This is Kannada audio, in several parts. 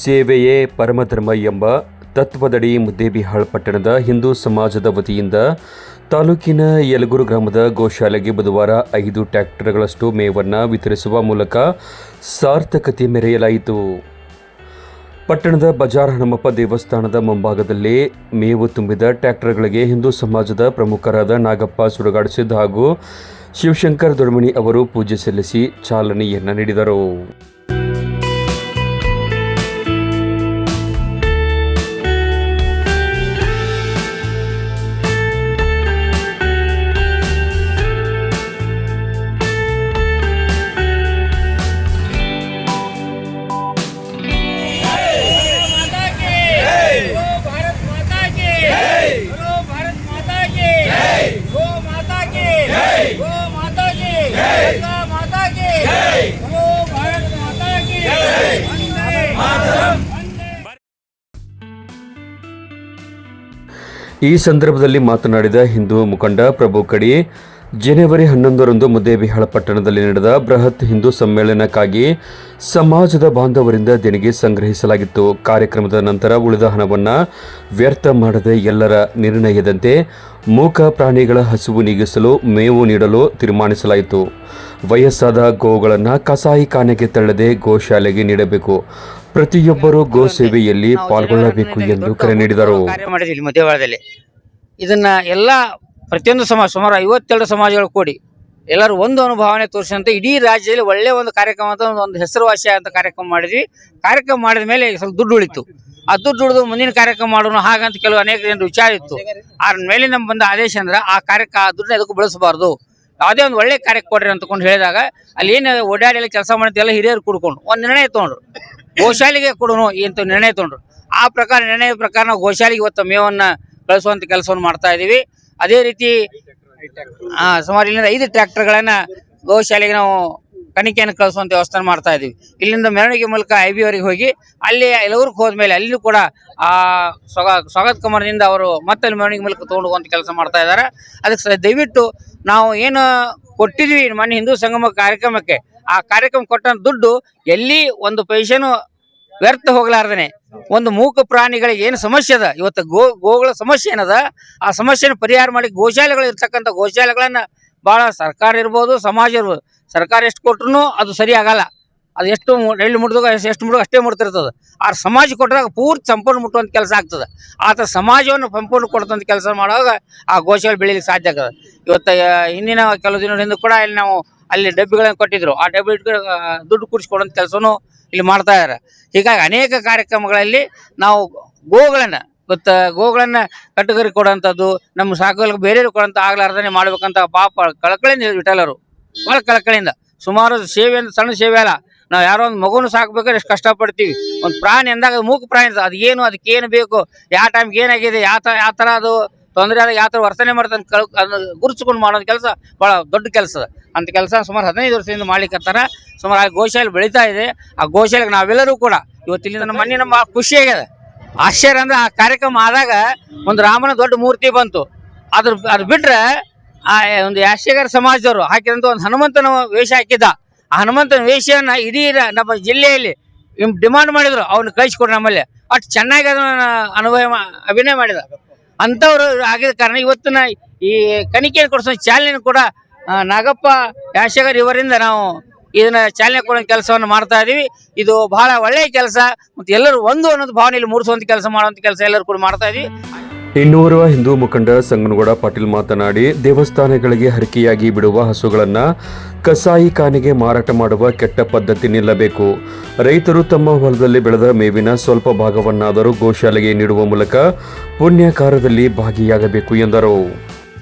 ಸೇವೆಯೇ ಪರಮಧರ್ಮ ಎಂಬ ತತ್ವದಡಿ ಮುದ್ದೇಬಿಹಾಳ್ ಪಟ್ಟಣದ ಹಿಂದೂ ಸಮಾಜದ ವತಿಯಿಂದ ತಾಲೂಕಿನ ಯಲಗೂರು ಗ್ರಾಮದ ಗೋಶಾಲೆಗೆ ಬುಧವಾರ 5 ಟ್ರ್ಯಾಕ್ಟರ್ಗಳಷ್ಟು ಮೇವನ್ನು ವಿತರಿಸುವ ಮೂಲಕ ಸಾರ್ಥಕತೆ ಮೆರೆಯಲಾಯಿತು. ಪಟ್ಟಣದ ಬಜಾರ್ ಹನುಮಪ್ಪ ದೇವಸ್ಥಾನದ ಮುಂಭಾಗದಲ್ಲಿ ಮೇವು ತುಂಬಿದ ಟ್ರ್ಯಾಕ್ಟರ್ಗಳಿಗೆ ಹಿಂದೂ ಸಮಾಜದ ಪ್ರಮುಖರಾದ ನಾಗಪ್ಪ ಸುಡಗಾಡಿಸಿದ್ದ ಹಾಗೂ ಶಿವಶಂಕರ್ ದೊಡ್ಮನಿ ಅವರು ಪೂಜೆ ಸಲ್ಲಿಸಿ ಚಾಲನೆಯನ್ನು ನೀಡಿದರು. ಈ ಸಂದರ್ಭದಲ್ಲಿ ಮಾತನಾಡಿದ ಹಿಂದೂ ಮುಖಂಡ ಪ್ರಭು ಕಡಿ, ಜನವರಿ 11ರಂದು ಮುದ್ದೇಬಿಹಾಳ ಪಟ್ಟಣದಲ್ಲಿ ನಡೆದ ಬೃಹತ್ ಹಿಂದೂ ಸಮ್ಮೇಳನಕ್ಕಾಗಿ ಸಮಾಜದ ಬಾಂಧವರಿಂದ ದೇಣಿಗೆ ಸಂಗ್ರಹಿಸಲಾಗಿತ್ತು. ಕಾರ್ಯಕ್ರಮದ ನಂತರ ಉಳಿದ ಹಣವನ್ನು ವ್ಯರ್ಥ ಮಾಡದೆ ಎಲ್ಲರ ನಿರ್ಣಯದಂತೆ ಮೂಕ ಪ್ರಾಣಿಗಳ ಹಸಿವು ನೀಗಿಸಲು ಮೇವು ನೀಡಲು ತೀರ್ಮಾನಿಸಲಾಯಿತು. ವಯಸ್ಸಾದ ಗೋವುಗಳನ್ನು ಕಸಾಯಿಖಾನೆಗೆ ತಳ್ಳದೆ ಗೋಶಾಲೆಗೆ ನೀಡಬೇಕು. ಪ್ರತಿಯೊಬ್ಬರೂ ಗೋ ಸೇವೆಯಲ್ಲಿ ಪಾಲ್ಗೊಳ್ಳಬೇಕು ಎಂದು ಕರೆ ನೀಡಿದರು. ಇದನ್ನ ಎಲ್ಲ ಪ್ರತಿಯೊಂದು ಸಮಾಜ ಸುಮಾರು 52 ಸಮಾಜಗಳು ಕೂಡಿ ಎಲ್ಲರೂ ಒಂದು ಅನುಭವನೆ ತೋರಿಸಿದಂತೆ ಇಡೀ ರಾಜ್ಯದಲ್ಲಿ ಒಳ್ಳೆ ಒಂದು ಕಾರ್ಯಕ್ರಮ ಅಂತ ಒಂದು ಹೆಸರುವಾಸಿ ಅಂತ ಕಾರ್ಯಕ್ರಮ ಮಾಡಿದ್ವಿ. ಕಾರ್ಯಕ್ರಮ ಮಾಡಿದ ಮೇಲೆ ಸ್ವಲ್ಪ ದುಡ್ಡು ಉಳಿತು. ಆ ದುಡ್ಡು ಉಳಿದು ಮುಂದಿನ ಕಾರ್ಯಕ್ರಮ ಮಾಡೋಣ ಹಾಗಂತ ಕೆಲವು ಅನೇಕ ಜನರು ವಿಚಾರ ಇತ್ತು. ಆ ಮೇಲೆ ನಮ್ಗೆ ಬಂದ ಆದೇಶ ಅಂದ್ರೆ ಆ ದುಡ್ಡನ್ನ ಎದಕ್ಕೂ ಬಳಸಬಾರ್ದು, ಯಾವುದೇ ಒಂದು ಒಳ್ಳೆ ಕಾರ್ಯಕ್ಕೆ ಕೊಡ್ರಿ ಅಂತಕೊಂಡು ಹೇಳಿದಾಗ ಅಲ್ಲಿ ಏನು ಓಡಾಡಿ ಕೆಲಸ ಮಾಡಿದ್ದೆಲ್ಲ ಹಿರಿಯರು ಕೂಡ್ಕೊಂಡು ಒಂದು ನಿರ್ಣಯ ತೊಗೊಂಡ್ರು, ಗೋಶಾಲೆಗೆ ಕೊಡೋಣ ಅಂತ ನಿರ್ಣಯ ತೊಗೊಂಡ್ರು. ಆ ಪ್ರಕಾರ ನಿರ್ಣಯ ಪ್ರಕಾರ ನಾವು ಗೋಶಾಲೆಗೆ ಇವತ್ತು ಮೇವನ್ನು ಕಳಿಸುವಂತ ಕೆಲಸವನ್ನು ಮಾಡ್ತಾ ಇದೀವಿ. ಅದೇ ರೀತಿ ಸುಮಾರು ಇಲ್ಲಿಂದ 5 ಟ್ರ್ಯಾಕ್ಟರ್ಗಳನ್ನ ಗೋಶಾಲೆಗೆ ನಾವು ಕಣಿಕೆಯನ್ನು ಕಳಿಸುವಂತ ವ್ಯವಸ್ಥೆ ಮಾಡ್ತಾ ಇದೀವಿ. ಇಲ್ಲಿಂದ ಮೆರವಣಿಗೆ ಮೂಲಕ ಐಬಿವರೆಗೆ ಹೋಗಿ ಅಲ್ಲಿ ಯಲಗೂರಿಗೆ ಹೋದ್ಮೇಲೆ ಅಲ್ಲಿಯೂ ಕೂಡ ಆ ಸ್ವಾಗತ ಕಮರದಿಂದ ಅವರು ಮತ್ತೆ ಮೆರವಣಿಗೆ ಮೂಲಕ ತಗೊಂಡು ಹೋಗುವಂತ ಕೆಲಸ ಮಾಡ್ತಾ ಇದ್ದಾರೆ. ಅದಕ್ಕೆ ದಯವಿಟ್ಟು ನಾವು ಏನು ಕೊಟ್ಟಿದ್ವಿ ಮೊನ್ನೆ ಹಿಂದೂ ಸಂಗಮ ಕಾರ್ಯಕ್ರಮಕ್ಕೆ, ಆ ಕಾರ್ಯಕ್ರಮ ಕೊಟ್ಟ ದುಡ್ಡು ಎಲ್ಲಿ ಒಂದು ಪೈಸೆನೂ ವ್ಯರ್ಥ ಹೋಗ್ಲಾರ್ದೇನೆ ಒಂದು ಮೂಕ ಪ್ರಾಣಿಗಳಿಗೆ ಏನು ಸಮಸ್ಯೆ ಅದ, ಇವತ್ತು ಗೋಗಳ ಸಮಸ್ಯೆ ಏನದ ಆ ಸಮಸ್ಯೆನ ಪರಿಹಾರ ಮಾಡಿ ಗೋಶಾಲೆಗಳು ಇರ್ತಕ್ಕಂಥ ಗೋಶಾಲೆಗಳನ್ನ ಭಾಳ ಸರ್ಕಾರ ಇರ್ಬೋದು, ಸಮಾಜ ಇರ್ಬೋದು, ಸರ್ಕಾರ ಎಷ್ಟು ಕೊಟ್ರು ಅದು ಸರಿ ಆಗಲ್ಲ. ಅದು ಎಷ್ಟು ಎಳ್ಳು ಮುಟ್ದಾಗ ಎಷ್ಟು ಮುಟ್ದಾಗ ಅಷ್ಟೇ ಮುಟ್ತಿರ್ತದೆ. ಆ ಸಮಾಜ ಕೊಟ್ಟದಾಗ ಪೂರ್ತಿ ಸಂಪೂರ್ಣ ಮುಟ್ಟುವಂಥ ಕೆಲಸ ಆಗ್ತದೆ. ಆತ ಸಮಾಜವನ್ನು ಸಂಪೂರ್ಣ ಕೊಡುವಂಥ ಕೆಲಸ ಮಾಡುವಾಗ ಆ ಗೋಶಾಲೆ ಬೆಳೀಲಿಕ್ಕೆ ಸಾಧ್ಯ ಆಗ್ತದೆ. ಇವತ್ತು ಹಿಂದಿನ ಕೆಲವು ದಿನದ ಹಿಂದೆ ಕೂಡ ಇಲ್ಲಿ ನಾವು ಅಲ್ಲಿ ಡಬ್ಬಿಗಳನ್ನು ಕೊಟ್ಟಿದ್ರು, ಆ ಡಬ್ಬಿ ದುಡ್ಡು ಕೂಡಿಸ್ಕೊಡುವಂಥ ಕೆಲಸನೂ ಇಲ್ಲಿ ಮಾಡ್ತಾ ಇದ್ದಾರೆ. ಹೀಗಾಗಿ ಅನೇಕ ಕಾರ್ಯಕ್ರಮಗಳಲ್ಲಿ ನಾವು ಗೋಗಳನ್ನ ಕಟ್ಟುಗರಿ ಕೊಡುವಂಥದ್ದು, ನಮ್ಮ ಸಾಕುಗಳಿಗೆ ಬೇರೆಯವ್ರಿಗೆ ಕೊಡುವಂಥ ಆಗ್ಲಾರ್ದೇ ಮಾಡ್ಬೇಕಂತ ಪಾಪ ಕಳಕಳಿಯಿಂದ ವಿಠಲರು ಭಾಳ ಕಳಕಳಿಯಿಂದ ಸುಮಾರು ಸೇವೆ ಅಂದ್ರೆ ಸಣ್ಣ ಸೇವೆ ಅಲ್ಲ. ನಾವು ಯಾರೋ ಒಂದು ಮಗುನು ಸಾಕ್ಬೇಕಾದ್ರೆ ಎಷ್ಟು ಕಷ್ಟಪಡ್ತೀವಿ. ಒಂದು ಪ್ರಾಣಿ ಅಂದಾಗ ಮೂಕ ಪ್ರಾಣಿ ಅದು ಅದಕ್ಕೇನು ಬೇಕು, ಯಾವ ಟೈಮ್ಗೆ ಏನಾಗಿದೆ, ಯಾವ ಥರ ಅದು ತೊಂದರೆ ಆದಾಗ ಯಾವ ಥರ ವರ್ತನೆ ಮಾಡ್ತಾನೆ ಅದನ್ನ ಗುರುತಿಸ್ಕೊಂಡು ಮಾಡೋದು ಕೆಲಸ ಭಾಳ ದೊಡ್ಡ ಕೆಲಸ. ಅಂತ ಕೆಲಸ ಸುಮಾರು 15 ವರ್ಷದಿಂದ ಮಾಡ್ಲಿಕ್ಕತ್ತಾರ. ಸುಮಾರು ಆ ಗೋಶಾಲೆ ಬೆಳೀತಾ ಇದೆ. ಆ ಗೋಶಾಲೆಗೆ ನಾವೆಲ್ಲರೂ ಕೂಡ ಇವತ್ತಿಲ್ಲಿಂದ ನಮ್ಮ ಖುಷಿ ಆಗ್ಯದ. ಆಶ್ಚರ್ಯ ಅಂದ್ರೆ ಆ ಕಾರ್ಯಕ್ರಮ ಆದಾಗ ಒಂದು ರಾಮನ ದೊಡ್ಡ ಮೂರ್ತಿ ಬಂತು. ಅದು ಬಿಟ್ರೆ ಆ ಒಂದು ಯಾಶೇಗರ ಸಮಾಜದವರು ಹಾಕಿದಂತ ಒಂದು ಹನುಮಂತನ ವೇಷ ಹಾಕಿದ್ದ. ಆ ಹನುಮಂತನ ವೇಷವನ್ನ ಇಡೀ ನಮ್ಮ ಜಿಲ್ಲೆಯಲ್ಲಿ ಡಿಮಾಂಡ್ ಮಾಡಿದ್ರು, ಅವ್ನ ಕಳಿಸ್ಕೊಡ್ರಿ ನಮ್ಮಲ್ಲಿ. ಅಷ್ಟು ಚೆನ್ನಾಗಿ ಅದನ್ನ ಅಭಿನಯ ಮಾಡಿದ ಅಂಥವ್ರು ಆಗಿದ ಕಾರಣ ಇವತ್ತಿನ ಈ ಕಣಿಕೆಯನ್ನು ಕೊಡಿಸೋ ಚಾಲನೆ ಕೂಡ ನಾಗಪ್ಪ ಯಾಶೇಗರ್ ಇವರಿಂದ ನಾವು ಇದನ್ನ ಚಾಲನೆ ಕೊಡೋ ಕೆಲಸವನ್ನು ಮಾಡ್ತಾ ಇದೀವಿ. ಇದು ಬಹಳ ಒಳ್ಳೆಯ ಕೆಲಸ ಮತ್ತು ಎಲ್ಲರೂ ಒಂದು ಅನ್ನೋದು ಭಾವನೆಯಲ್ಲಿ ಮೂಡಿಸುವಂತ ಕೆಲಸ ಮಾಡುವಂತ ಕೆಲಸ ಎಲ್ಲರೂ ಕೂಡ ಮಾಡ್ತಾ ಇದೀವಿ. ಇನ್ನೋರ್ವ ಹಿಂದೂ ಮುಖಂಡ ಸಂಗನಗೌಡ ಪಾಟೀಲ್ ಮಾತನಾಡಿ, ದೇವಸ್ಥಾನಗಳಿಗೆ ಹರಕೆಯಾಗಿ ಬಿಡುವ ಹಸುಗಳನ್ನು ಕಸಾಯಿಖಾನೆಗೆ ಮಾರಾಟ ಮಾಡುವ ಕೆಟ್ಟ ಪದ್ಧತಿ ನಿಲ್ಲಬೇಕು. ರೈತರು ತಮ್ಮ ಹೊಲದಲ್ಲಿ ಬೆಳೆದ ಮೇವಿನ ಸ್ವಲ್ಪ ಭಾಗವನ್ನಾದರೂ ಗೋಶಾಲೆಗೆ ನೀಡುವ ಮೂಲಕ ಪುಣ್ಯ ಕಾರ್ಯದಲ್ಲಿ ಭಾಗಿಯಾಗಬೇಕು ಎಂದರು.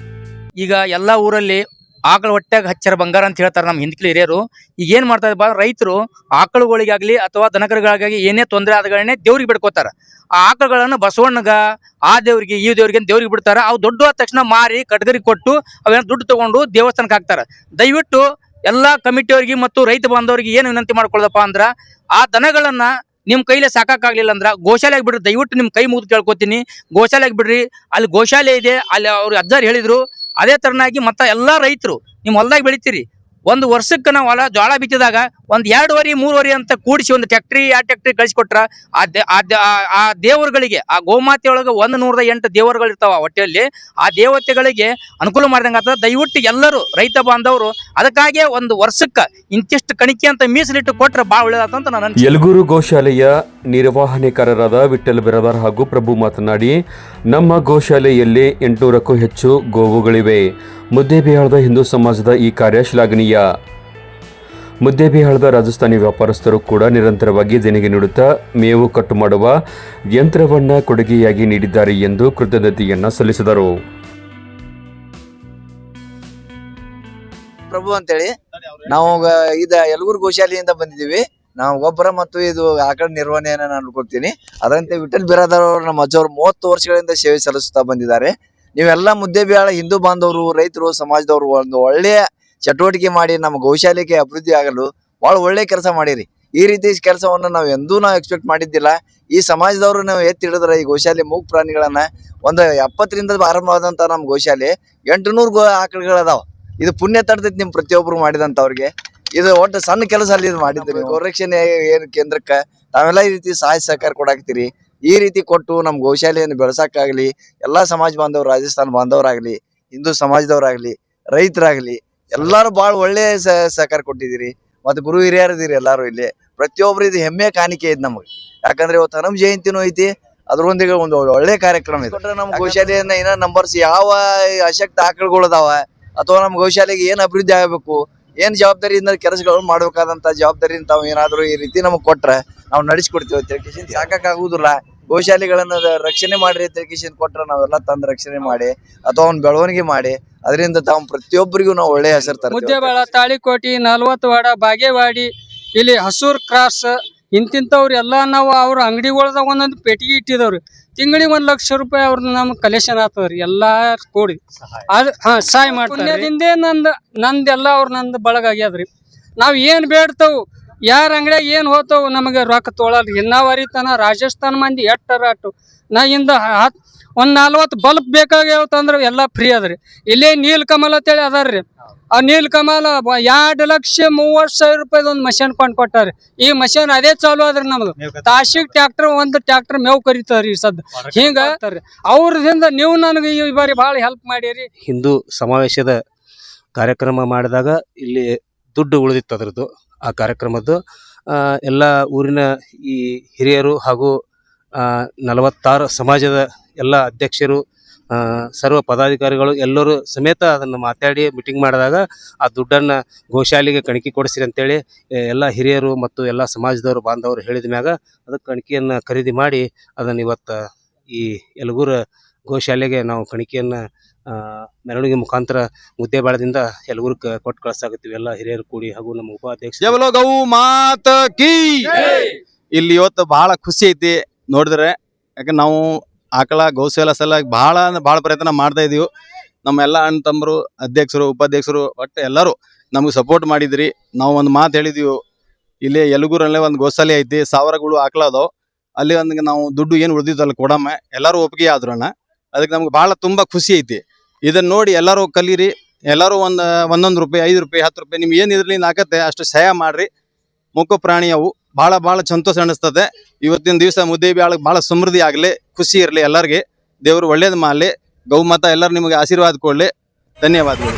ಈಗ ಎಲ್ಲ ಊರಲ್ಲಿ ಆಕಳ ಹೊಟ್ಟೆಗೆ ಹಚ್ಚರ ಬಂಗಾರ ಅಂತ ಹೇಳ್ತಾರೆ ನಮ್ಮ ಹಿಂದಕ್ಕೆ ಹಿರಿಯರು. ಈಗ ಏನ್ ಮಾಡ್ತಾ ಇದ್ದಾರೆ ರೈತರು, ಆಕಳುಗಳಿಗಾಗ್ಲಿ ಅಥವಾ ದನಕರುಗಳಿಗಾಗಿ ಏನೇ ತೊಂದರೆ ಆದಗಳನ್ನೇ ದೇವ್ರಿಗೆ ಬಿಡ್ಕೋತಾರ. ಆ ಆಕಳುಗಳನ್ನು ಬಸವಣ್ಣಗ ಆ ದೇವ್ರಿಗೆ ಈ ದೇವ್ರಿಗೆ ದೇವ್ರಿಗೆ ಬಿಡ್ತಾರ. ಅವು ದೊಡ್ಡ ಆದ ತಕ್ಷಣ ಮಾರಿ ಕಟ್ಗರಿ ಕೊಟ್ಟು ಅವೇನೋ ದುಡ್ಡು ತಗೊಂಡು ದೇವಸ್ಥಾನಕ್ಕೆ ಹಾಕ್ತಾರ. ದಯವಿಟ್ಟು ಎಲ್ಲಾ ಕಮಿಟಿಯವ್ರಿಗೆ ಮತ್ತು ರೈತ ಬಾಂಧವರಿಗೆ ಏನು ವಿನಂತಿ ಮಾಡ್ಕೊಳ್ಳದಪ್ಪ ಅಂದ್ರ, ಆ ದನಗಳನ್ನ ನಿಮ್ ಕೈಲೇ ಸಾಕಾಗ್ಲಿಲ್ಲ ಅಂದ್ರ ಗೋಶಾಲೆಗೆ ಬಿಡ್ರಿ. ದಯವಿಟ್ಟು ನಿಮ್ ಕೈ ಮುಗಿದು ಕೇಳ್ಕೊತೀನಿ, ಗೋಶಾಲೆಗೆ ಬಿಡ್ರಿ. ಅಲ್ಲಿ ಗೋಶಾಲೆ ಇದೆ, ಅಲ್ಲಿ ಅವ್ರು ಅಜ್ಜಾರು ಹೇಳಿದ್ರು. ಅದೇ ತರನಾಗಿ ಮತ್ತ ಎಲ್ಲಾ ರೈತರು ನಿಮ್ ಹೊಲ್ದಾಗ ಬೆಳಿತೀರಿ, ಒಂದು ವರ್ಷಕ್ಕೆ ನಾವು ಹೊಲ ಜೋಳ ಬಿತ್ತಿದಾಗ ಒಂದು 2-3 ಅಂತ ಕೂಡಿಸಿ ಒಂದು ಟ್ಯಾಕ್ಟ್ರಿ 2 ಟ್ಯಾಕ್ಟ್ರಿ ಕಳಿಸ್ಕೊಟ್ರ ಆ ದೇವರುಗಳಿಗೆ, ಆ ಗೋಮಾತೆ ಒಳಗೆ 108 ದೇವರುಗಳು ಇರ್ತಾವ ಹೊಟ್ಟೆಯಲ್ಲಿ, ಆ ದೇವತೆಗಳಿಗೆ ಅನುಕೂಲ ಮಾಡ್ದಂಗೆ ಆಗ್ತದೆ. ದಯವಿಟ್ಟು ಎಲ್ಲರೂ ರೈತ ಬಾಂಧವರು ಅದಕ್ಕಾಗಿ ಒಂದು ವರ್ಷಕ್ಕೆ ಇಂತಿಷ್ಟು ಕಣಿಕೆ ಅಂತ ಮೀಸಲಿಟ್ಟು ಕೊಟ್ರೆ ಭಾಳ ಒಳ್ಳೇದಾಗ್ತಂತ ನಾನು ಯಲಗೂರು ಗೋಶಾಲೆಯ ನಿರ್ವಹಣೆಕಾರರಾದ ವಿಠ್ಠಲ್ ಬಿರಾದಾರ್ ಹಾಗೂ ಪ್ರಭು ಮಾತನಾಡಿ, ನಮ್ಮ ಗೋಶಾಲೆಯಲ್ಲಿ 800ಕ್ಕೂ ಹೆಚ್ಚು ಗೋವುಗಳಿವೆ. ಮುದ್ದೇಬಿಹಾಳದ ಹಿಂದೂ ಸಮಾಜದ ಈ ಕಾರ್ಯ ಶ್ಲಾಘನೀಯ. ಮುದ್ದೇಬಿಹಾಳದ ರಾಜಸ್ಥಾನಿ ವ್ಯಾಪಾರಸ್ಥರು ಕೂಡ ನಿರಂತರವಾಗಿ ದೇಣಿಗೆ ನೀಡುತ್ತಾ ಮೇವು ಕಟ್ಟು ಮಾಡುವ ಯಂತ್ರವನ್ನು ಕೊಡುಗೆಯಾಗಿ ನೀಡಿದ್ದಾರೆ ಎಂದು ಕೃತಜ್ಞತೆಯನ್ನು ಸಲ್ಲಿಸಿದರು. ಪ್ರಭು ಅಂತೇಳಿ ನಾವು ಯಲಗೂರು ಗೋಶಾಲೆಯಿಂದ ಬಂದಿದ್ದೀವಿ. ನಾವು ಗೊಬ್ಬರ ಮತ್ತು ಇದು ಆಕಳ ನಿರ್ವಹಣೆಯನ್ನು ನಾನು ನೋಡ್ಕೊಳ್ತೀನಿ. ಅದರಂತೆ ವಿಠ್ಠಲ್ ಬಿರಾದಾರ್ ಅವರು ನಮ್ಮ ಅಜ್ಜವರು 30 ವರ್ಷಗಳಿಂದ ಸೇವೆ ಸಲ್ಲಿಸುತ್ತಾ ಬಂದಿದ್ದಾರೆ. ನೀವೆಲ್ಲ ಮುದ್ದೇಬಿಹಾಳ ಹಿಂದೂ ಬಾಂಧವರು, ರೈತರು, ಸಮಾಜದವರು ಒಂದು ಒಳ್ಳೆಯ ಚಟುವಟಿಕೆ ಮಾಡಿ ನಮ್ಮ ಗೋಶಾಲೆಗೆ ಅಭಿವೃದ್ಧಿ ಆಗಲು ಬಹಳ ಒಳ್ಳೆ ಕೆಲಸ ಮಾಡಿರಿ. ಈ ರೀತಿ ಕೆಲಸವನ್ನು ನಾವು ಎಂದೂ ಎಕ್ಸ್ಪೆಕ್ಟ್ ಮಾಡಿದ್ದಿಲ್ಲ. ಈ ಸಮಾಜದವರು ನಾವು ಎತ್ತಿ ಹಿಡಿದ್ರೆ ಈ ಗೋಶಾಲೆ ಮೂಗ್ ಪ್ರಾಣಿಗಳನ್ನ ಒಂದು 70ರಿಂದ ಆರಂಭವಾದಂತ ನಮ್ಮ ಗೋಶಾಲೆ 800 ಆಕಳುಗಳದಾವ. ಇದು ಪುಣ್ಯ ತಡ್ತೈತಿ ನಿಮ್ ಪ್ರತಿಯೊಬ್ಬರು ಮಾಡಿದಂತವ್ರಿಗೆ. ಇದು ಒಟ್ಟು ಸಣ್ಣ ಕೆಲಸ ಅಲ್ಲಿ ಇದು ಮಾಡಿದ್ರಿ. ಗೋರಕ್ಷಣೆ ಏನು ಕೇಂದ್ರಕ್ಕೆ ತಾವೆಲ್ಲ ಈ ರೀತಿ ಸಹಾಯ ಸಹಕಾರ ಕೊಡಾಕ್ತಿರಿ. ಈ ರೀತಿ ಕೊಟ್ಟು ನಮ್ಮ ಗೋಶಾಲೆಯನ್ನು ಬೆಳೆಸಕ್ಕಾಗ್ಲಿ, ಎಲ್ಲಾ ಸಮಾಜ ಬಾಂಧವರು, ರಾಜಸ್ಥಾನ ಬಾಂಧವರಾಗ್ಲಿ, ಹಿಂದೂ ಸಮಾಜದವರಾಗ್ಲಿ, ರೈತರಾಗ್ಲಿ ಎಲ್ಲಾರು ಬಹಳ ಒಳ್ಳೆ ಸಹಕಾರ ಕೊಟ್ಟಿದ್ದೀರಿ. ಮತ್ತೆ ಗುರು ಹಿರಿಯರಿದ್ದೀರಿ ಎಲ್ಲಾರು. ಇಲ್ಲಿ ಪ್ರತಿಯೊಬ್ರು ಇದು ಹೆಮ್ಮೆ ಕಾಣಿಕೆ ಐತಿ ನಮಗೆ. ಯಾಕಂದ್ರೆ ಇವತ್ತು ಹನುಮ ಜಯಂತಿನೂ ಐತಿ, ಅದ್ರೊಂದಿಗೆ ಒಂದು ಒಳ್ಳೆ ಕಾರ್ಯಕ್ರಮ ಇದೆ. ನಮ್ಮ ಗೋಶಾಲೆಯನ್ನ ಏನೋ ನಂಬರ್ಸ್ ಯಾವ ಅಶಕ್ತ ಆಕಳುಗಳು ಅದಾವ ಅಥವಾ ನಮ್ಮ ಗೋಶಾಲೆಗೆ ಏನ್ ಅಭಿವೃದ್ಧಿ ಆಗಬೇಕು, ಏನ್ ಜವಾಬ್ದಾರಿಯಿಂದ ಕೆಲಸಗಳು ಮಾಡ್ಬೇಕಾದಂತ ಜವಾಬ್ದಾರಿ ತಾವು ಏನಾದ್ರು ಈ ರೀತಿ ನಮಗ್ ಕೊಟ್ರೆ ನಾವು ನಡೆಸ್ಕೊಡ್ತೀವಿ. ತಿಳ್ಕಿಶನ್ ಸಾಕಾಗುದಿಲ್ಲ. ಗೋಶಾಲೆಗಳನ್ನ ರಕ್ಷಣೆ ಮಾಡ್ರಿ ತಿಳ್ಕಿಶನ್ ಕೊಟ್ರೆ ನಾವೆಲ್ಲ ತಂದು ರಕ್ಷಣೆ ಮಾಡಿ ಅಥವಾ ಅವ್ನ ಬೆಳವಣಿಗೆ ಮಾಡಿ ಅದರಿಂದ ತಾವು ಪ್ರತಿಯೊಬ್ಬರಿಗೂ ನಾವು ಒಳ್ಳೆ ಹೆಸರು ತರ್ತೀವಿ. ಮುದ್ದೇಬಿಹಾಳ, ತಾಳಿಕೋಟಿ, 40 ವಾಡ, ಬಾಗೇವಾಡಿ, ಇಲ್ಲಿ ಹಸೂರ್ ಕ್ರಾಸ್ ಇಂತಿಂತವ್ರು ಎಲ್ಲ ನಾವು ಅವ್ರ ಅಂಗಡಿಗಳದಾಗ ಒಂದೊಂದು ಪೆಟ್ಟಿಗೆ ಇಟ್ಟಿದವ್ರಿ. ತಿಂಗಳಿಗೆ 1 ಲಕ್ಷ ರೂಪಾಯಿ ಅವ್ರನ್ನ ನಮ್ಗೆ ಕಲೆಕ್ಷನ್ ಆಗ್ತದ್ರಿ. ಎಲ್ಲಾ ಕೂಡಿ ಸಹಾಯ ಮಾಡ್ತಾರೆ. ನಂದೆಲ್ಲ ನಂದು ಬಳಗ ಆಗ್ಯದ್ರಿ. ನಾವ್ ಏನ್ ಬೇಡ್ತವು, ಯಾರ ಅಂಗಡಿಯಾಗ ಏನ್ ಹೋಗ್ತಾವ ನಮಗೆ ರೊಕ್ಕ ತೊಗೊಳಲ್ರಿ. ಇನ್ನಾವರಿತನ ರಾಜಸ್ಥಾನ ಮಂದಿ ಎಟ್ಟರಾಟು ನಾ ಇಂದ 40 ಬಲ್ಬ್ ಬೇಕಾಗ್ಯಾವತ್ತಂದ್ರ ಎಲ್ಲಾ ಫ್ರೀ ಅದ್ರಿ. ಇಲ್ಲೇ ನೀಲ್ ಕಮಲ್ ಅಂತೇಳಿ ಅದಾರ್ರಿ. ಆ ನೀಲ್ ಕಮಲ್ 2,30,000 ರೂಪಾಯಿ ಒಂದು ಮಷೀನ್ ಕೊಟ್ಟಾರಿ. ಈ ಮಷೀನ್ ಅದೇ ಚಾಲು ಅದ್ರಿ. ನಮ್ದು ತಾಸಿಗ್ ಒಂದು ಟ್ರ್ಯಾಕ್ಟರ್ ಮೇವು ಕರಿತಾರ್ರಿ ಸದ್. ಹಿಂಗ ಅವ್ರದಿಂದ ನೀವು ನನಗೆ ಈ ಬಾರಿ ಬಹಳ ಹೆಲ್ಪ್ ಮಾಡಿರಿ. ಹಿಂದೂ ಸಮಾವೇಶದ ಕಾರ್ಯಕ್ರಮ ಮಾಡಿದಾಗ ಇಲ್ಲಿ ದುಡ್ಡು ಉಳಿದಿತ್ತು ಅದರದ್ದು. ಆ ಕಾರ್ಯಕ್ರಮದ್ದು ಎಲ್ಲ ಊರಿನ ಈ ಹಿರಿಯರು ಹಾಗೂ 46 ಸಮಾಜದ ಎಲ್ಲ ಅಧ್ಯಕ್ಷರು, ಸರ್ವ ಪದಾಧಿಕಾರಿಗಳು ಎಲ್ಲರೂ ಸಮೇತ ಅದನ್ನು ಮಾತಾಡಿ ಮೀಟಿಂಗ್ ಮಾಡಿದಾಗ ಆ ದುಡ್ಡನ್ನು ಗೋಶಾಲೆಗೆ ಕಣಿಕೆ ಕೊಡಿಸಿರಿ ಅಂತೇಳಿ ಎಲ್ಲ ಹಿರಿಯರು ಮತ್ತು ಎಲ್ಲ ಸಮಾಜದವರು ಬಾಂಧವರು ಹೇಳಿದ ಮ್ಯಾಗ ಅದಕ್ಕೆ ಕಣಿಕೆಯನ್ನು ಖರೀದಿ ಮಾಡಿ ಅದನ್ನು ಇವತ್ತು ಈ ಯಲಗೂರು ಗೋಶಾಲೆಗೆ ನಾವು ಕಣಿಕೆಯನ್ನು ಮೆರವಣಿಗೆ ಮುಖಾಂತರ ಮುದ್ದೇಬಿಹಾಳದಿಂದ ಯಲಗೂರಿಗೆ ಕೊಟ್ಟು ಕಳಿಸಾಕತ್ತೀವಿ. ಎಲ್ಲ ಹಿರಿಯರು ಕೂಡಿ ಹಾಗೂ ನಮ್ಮ ಉಪಾಧ್ಯಕ್ಷ ಗೌ ಮಾತ ಕೀ. ಇಲ್ಲಿ ಇವತ್ತು ಬಹಳ ಖುಷಿ ಐತಿ ನೋಡಿದ್ರೆ. ಯಾಕಂದ್ರೆ ನಾವು ಆಕಳ ಗೋಶಾಲೆ ಸಲುವಾಗಿ ಬಹಳ ಪ್ರಯತ್ನ ಮಾಡ್ತಾ ಇದೀವಿ. ನಮ್ಮ ಎಲ್ಲ ಅಣ್ಣ ತಮ್ಮರು, ಅಧ್ಯಕ್ಷರು, ಉಪಾಧ್ಯಕ್ಷರು ಒಟ್ಟು ಎಲ್ಲರೂ ನಮ್ಗೆ ಸಪೋರ್ಟ್ ಮಾಡಿದ್ರಿ. ನಾವು ಒಂದು ಮಾತು ಹೇಳಿದೀವಿ, ಇಲ್ಲಿ ಯಲಗೂರಲ್ಲೇ ಒಂದು ಗೋಶಾಲೆ ಐತಿ, 1000 ಆಕಳ ಅದಾವ. ಅಲ್ಲಿ ಒಂದು ನಾವು ದುಡ್ಡು ಏನು ಉಳಿದಿದ್ದಲ್ಲ ಕೊಡಮ್ಮ ಎಲ್ಲರೂ ಒಪ್ಪಿಗೆ ಆದ್ರಣ್ಣ. ಅದಕ್ಕೆ ನಮ್ಗೆ ಬಹಳ ತುಂಬಾ ಖುಷಿ ಐತಿ. ಇದನ್ನ ನೋಡಿ ಎಲ್ಲರೂ ಕಲೀರಿ. ಎಲ್ಲರೂ ಒಂದೊಂದು ರೂಪಾಯಿ, 5 ರೂಪಾಯಿ, 10 ರೂಪಾಯಿ ನಿಮ್ಗೆ ಏನು ಇದ್ರಲ್ಲಿ ಆಕತ್ತೆ ಅಷ್ಟು ಸಹಾಯ ಮಾಡ್ರಿ. ಮುಖ ಪ್ರಾಣಿ ಅವು ಬಹಳ ಸಂತೋಷ ಅನಿಸ್ತದೆ. ಇವತ್ತಿನ ದಿವಸ ಮುದ್ದೇಬಿಹಾಳಕ್ಕೆ ಬಹಳ ಸಮೃದ್ಧಿ ಆಗಲಿ, ಖುಷಿ ಇರಲಿ. ಎಲ್ಲರಿಗೆ ದೇವರು ಒಳ್ಳೇದು ಮಾಡಲಿ. ಗೌಮಾತಾ ಎಲ್ಲರೂ ನಿಮಗೆ ಆಶೀರ್ವಾದ ಕೊಡಲಿ. ಧನ್ಯವಾದಗಳು.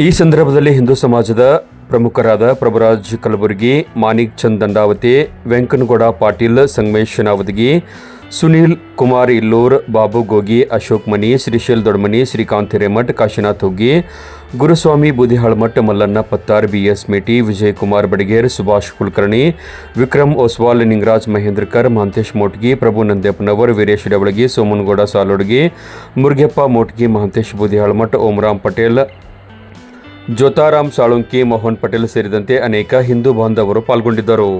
ಈ ಸಂದರ್ಭದಲ್ಲಿ ಹಿಂದೂ ಸಮಾಜದ ಪ್ರಮುಖರಾದ ಪ್ರಭುರಾಜ್ ಕಲಬುರ್ಗಿ, ಮಾನಿಕ್ ಚಂದ್ ದಂಡಾವತಿ, ವೆಂಕನಗೌಡ ಪಾಟೀಲ್, ಸಂಗಮೇಶ್ ನಾವದಗಿ, ಸುನೀಲ್ ಕುಮಾರ್ ಇಲ್ಲೂರ್, ಬಾಬು ಗೋಗಿ, ಅಶೋಕ್ ಮನಿ, ಶ್ರೀಶೈಲ್ ದೊಡ್ಮನಿ, ಶ್ರೀಕಾಂತ್ ಹಿರೇಮಠ್, ಕಾಶಿನಾಥ್ ಹುಗ್ಗಿ, ಗುರುಸ್ವಾಮಿ ಬೂದಿಹಾಳ್ಮಠ್, ಮಲ್ಲಣ್ಣ ಪತ್ತಾರ್, BS ಮೇಟಿ, ವಿಜಯ್ ಕುಮಾರ್ ಬಡಿಗೇರ್, ಸುಭಾಷ್ ಕುಲಕರ್ಣಿ, ವಿಕ್ರಮ್ ಓಸ್ವಾಲ್, ನಿಂಗರಾಜ್ ಮಹೇಂದ್ರಕರ್, ಮಹಂತೇಶ್ ಮೋಟ್ಗಿ, ಪ್ರಭು ನಂದ್ಯಪ್ಪನವರ್, ವೀರೇಶ್ ಡವಳಗಿ, ಸೋಮನಗೌಡ ಸಾಲೋಡ್ಗಿ, ಮುರುಗಪ್ಪ ಮೋಟ್ಗಿ, ಮಹಂತೇಶ್ ಬೂದಿಹಾಳ್ಮಠ್, ಓಮರಾಮ್ ಪಟೇಲ್, ಜ್ಯೋತಾರಾಮ್ ಸಾಳುಂಕಿ, ಮೋಹನ್ ಪಟೇಲ್ ಸೇರಿದಂತೆ ಅನೇಕ ಹಿಂದೂ ಬಾಂಧವರು ಪಾಲ್ಗೊಂಡಿದ್ದರು.